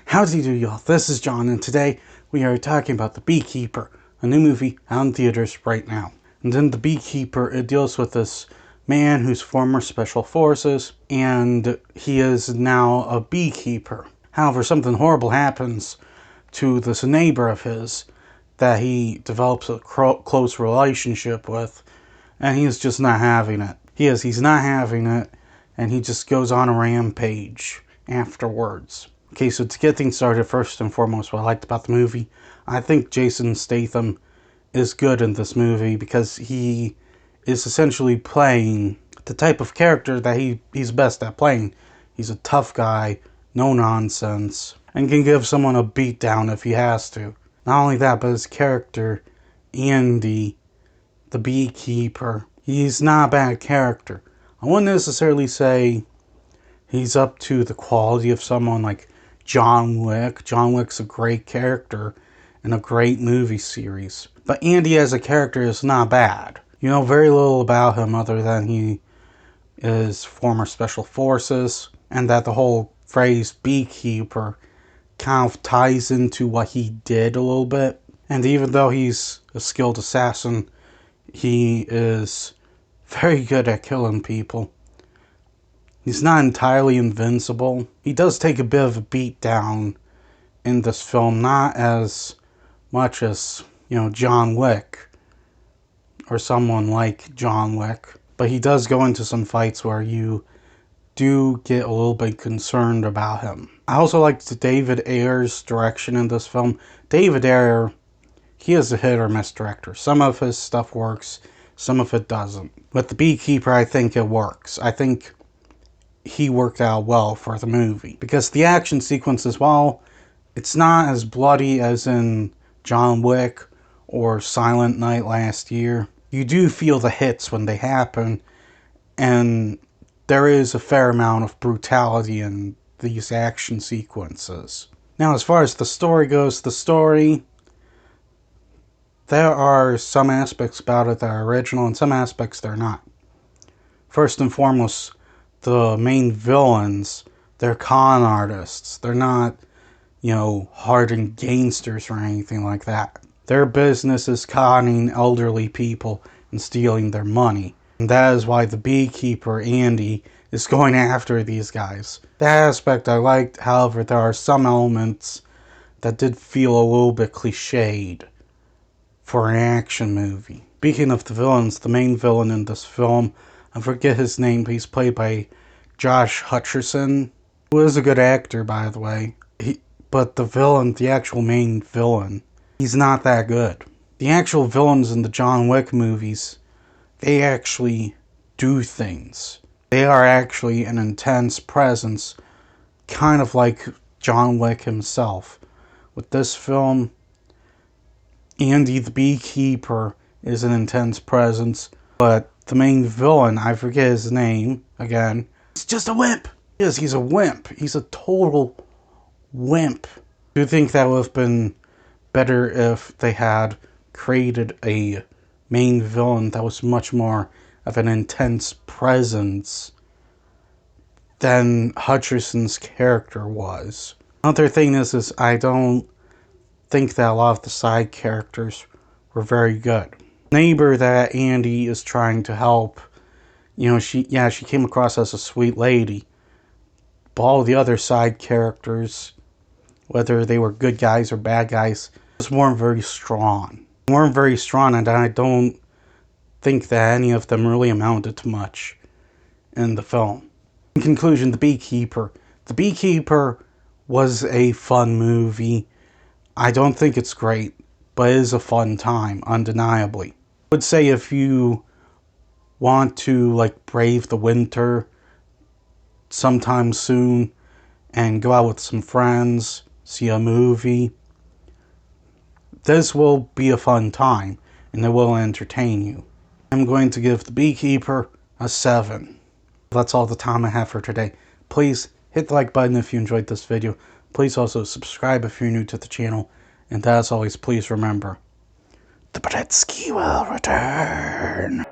How's he do, y'all? This is John, and today we are talking about The Beekeeper, a new movie out in theaters right now. And in The Beekeeper, it deals with this man who's former special forces, and he is now a beekeeper. However, something horrible happens to this neighbor of his that he develops a close relationship with, and he's just not having it. He's not having it, and he just goes on a rampage afterwards. Okay, so to get things started, first and foremost, what I liked about the movie, I think Jason Statham is good in this movie because he is essentially playing the type of character that he's best at playing. He's a tough guy, no nonsense, and can give someone a beat down if he has to. Not only that, but his character, Andy, the beekeeper, he's not a bad character. I wouldn't necessarily say he's up to the quality of someone like John Wick. John Wick's a great character and a great movie series. But Andy as a character is not bad. You know very little about him other than he is former special forces, and that the whole phrase beekeeper kind of ties into what he did a little bit. And even though he's a skilled assassin, he is very good at killing people. He's not entirely invincible. He does take a bit of a beat down in this film, not as much as, John Wick or someone like John Wick. But he does go into some fights where you do get a little bit concerned about him. I also liked David Ayer's direction in this film. David Ayer, he is a hit or miss director. Some of his stuff works, some of it doesn't. With The Beekeeper, I think it works. I think he worked out well for the movie. Because the action sequences, while it's not as bloody as in John Wick or Silent Night last year, you do feel the hits when they happen, and there is a fair amount of brutality in these action sequences. Now, as far as the story goes, there are some aspects about it that are original and some aspects they're not. First and foremost, the main villains, they're con artists. They're not, hardened gangsters or anything like that. Their business is conning elderly people and stealing their money. And that is why the beekeeper, Andy, is going after these guys. That aspect I liked. However, there are some elements that did feel a little bit cliched for an action movie. Speaking of the villains, the main villain in this film, I forget his name, but he's played by Josh Hutcherson, who is a good actor, by the way. But the actual main villain, he's not that good. The actual villains in the John Wick movies, they actually do things. They are actually an intense presence, kind of like John Wick himself. With this film, Andy the Beekeeper is an intense presence, but the main villain, I forget his name, again, he's just a wimp. He's a wimp. He's a total wimp. Do you think that would have been better if they had created a main villain that was much more of an intense presence than Hutcherson's character was? Another thing is I don't think that a lot of the side characters were very good. Neighbor that Andy is trying to help, she came across as a sweet lady. But all the other side characters, whether they were good guys or bad guys, just weren't very strong. And I don't think that any of them really amounted to much in the film. In conclusion, The Beekeeper. The Beekeeper was a fun movie. I don't think it's great, but it is a fun time, undeniably. I would say if you want to, brave the winter sometime soon and go out with some friends, see a movie, this will be a fun time, and it will entertain you. I'm going to give The Beekeeper a 7. That's all the time I have for today. Please hit the like button if you enjoyed this video. Please also subscribe if you're new to the channel. And as always, please remember, the Britsky will return.